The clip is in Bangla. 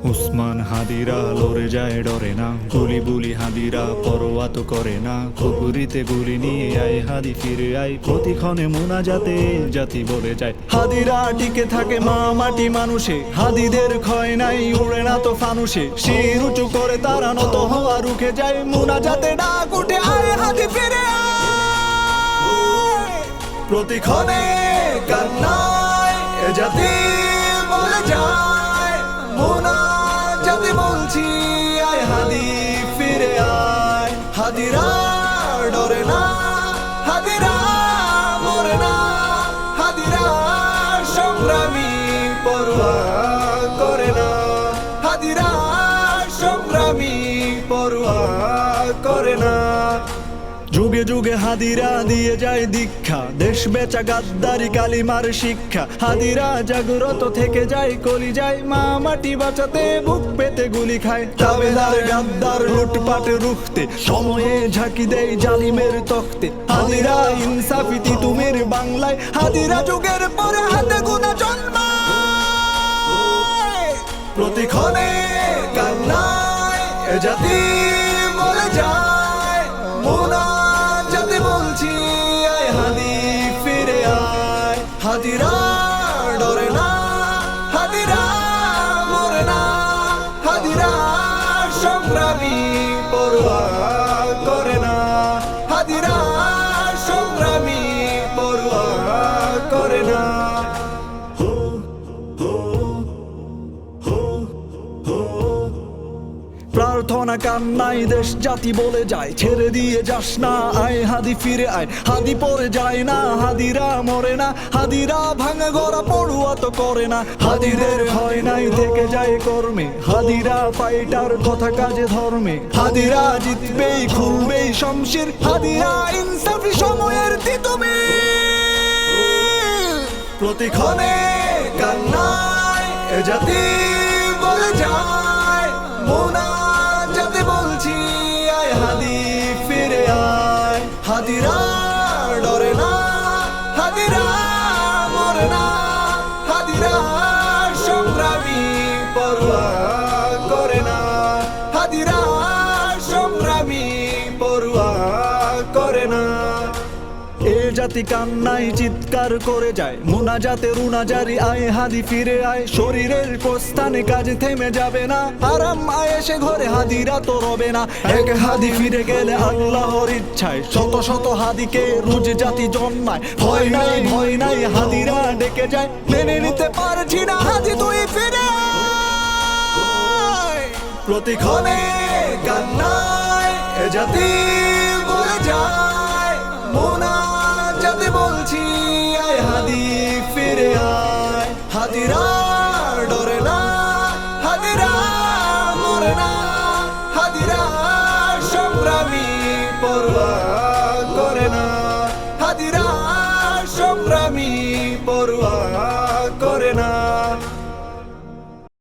উসমান হাদিরা লড়ে যায় ডরে না, গুলি বুলি হাদিরা পরোয়া তো করে না। খুকুরিতে গুলি নিয়ে আয় হাদি ফিরে আয়, প্রতিক্ষণে মুনাজাতে জাতি বলে যায়। হাদিরা টিকে থাকে মা মাটি মানুষে, হাদিদের ক্ষয় নাই উড়ে না তো ফানুষে। শির উঁচু করে তারা নত হওয়া রুখে যায়, মুনাজাতে ডাক উঠে আয় হাদি ফিরে আয়। প্রতিক্ষণে কান্নায় এ জাতি বলে যায়, মুনাজাতে বলছি আয় হাদি ফিরে আয়। হাদিরা ডরে না, হাদিরা মরে না, হাদিরা সংগ্রামী পরোয়া করে না, হাদিরা সংগ্রামী পরোয়া করে না। যুগে যুগে হাদিরা দিয়ে যায় দীক্ষা, দেশ বেচা গাদ্দারি কালিমার শিক্ষা। হাদিরা জাগ্রত থেকে যায় কলি যায়, মা মাটি বাঁচাতে বুক পেতে গুলি খায়। দাবেদার গাদ্দার লুটপাটে রুখতে সময়ে ঝাঁকি দেয় জালিমের তখতে। হাদিরা ইনসাফিতি তুমির বাংলায়, হাদিরা যুগের পরে হাতে গোনা জন্মায়। প্রতিক্ষণে কান্নায় এ জাতি বলে যায়, মুনাজাতে বলছি আয় হাদি ফিরে আয়। হাদিরা ডরে না, হাদিরা মরে না, হাদিরা সংগ্রামী পরোয়া করে না, হাদিরা সংগ্রামী পরোয়া করে না। প্রার্থনা কান্নাই দেশ জাতি বলে যায়, ছেড়ে দিয়ে যাস না আয় হাদি ফিরে আয়। হাদি পরে যায় না, হাদিরা মরে না, হাদিরা ভাঙা গড়া পড়ুয়া তো করে না। হাদিদের হয় নাই থেকে যায় কর্মে, হাদিরা ফাইটার কথা কাজে ধর্মে। হাদিরা জিতবেই খুলবেই শমশির, হাদিরা ইনসাফি সময়ের তিতুমি। প্রতিক্ষণে কান্নায় এ জাতি বলে যায়, মুনাজাতে বলছি আয় হাদি ফিরে আয়। হাদিরা ডরে না, হাদিরা মরে না, হাদিরা সংগ্রামী পরোয়া করে না, হাদিরা সংগ্রামী পরোয়া করে না। এ জাতি কান্নাই চিৎকার করে যায়, মুনাজাতে রুনাজারি আয় হাদি ফিরে আয়। শরীরের প্রস্থানে কাজ থেমে যাবে না, আরাম আয়েশে ঘরে হাদিরা তো রবে না। এক হাদি ফিরে গেলে আল্লাহর ইচ্ছায় শত শত হাদিকে রুজ জাতি জন্মায়। ভয় নাই ভয় নাই হাদিরা ডেকে যায়, মেনে নিতে পারছি না হাদি তুই ফিরে আয়। প্রতিক্ষণে কান্নায় এ জাতি বলে যায়, মুনাজাতে বলছি আয় হাদি ফিরে আয়। হাদিরা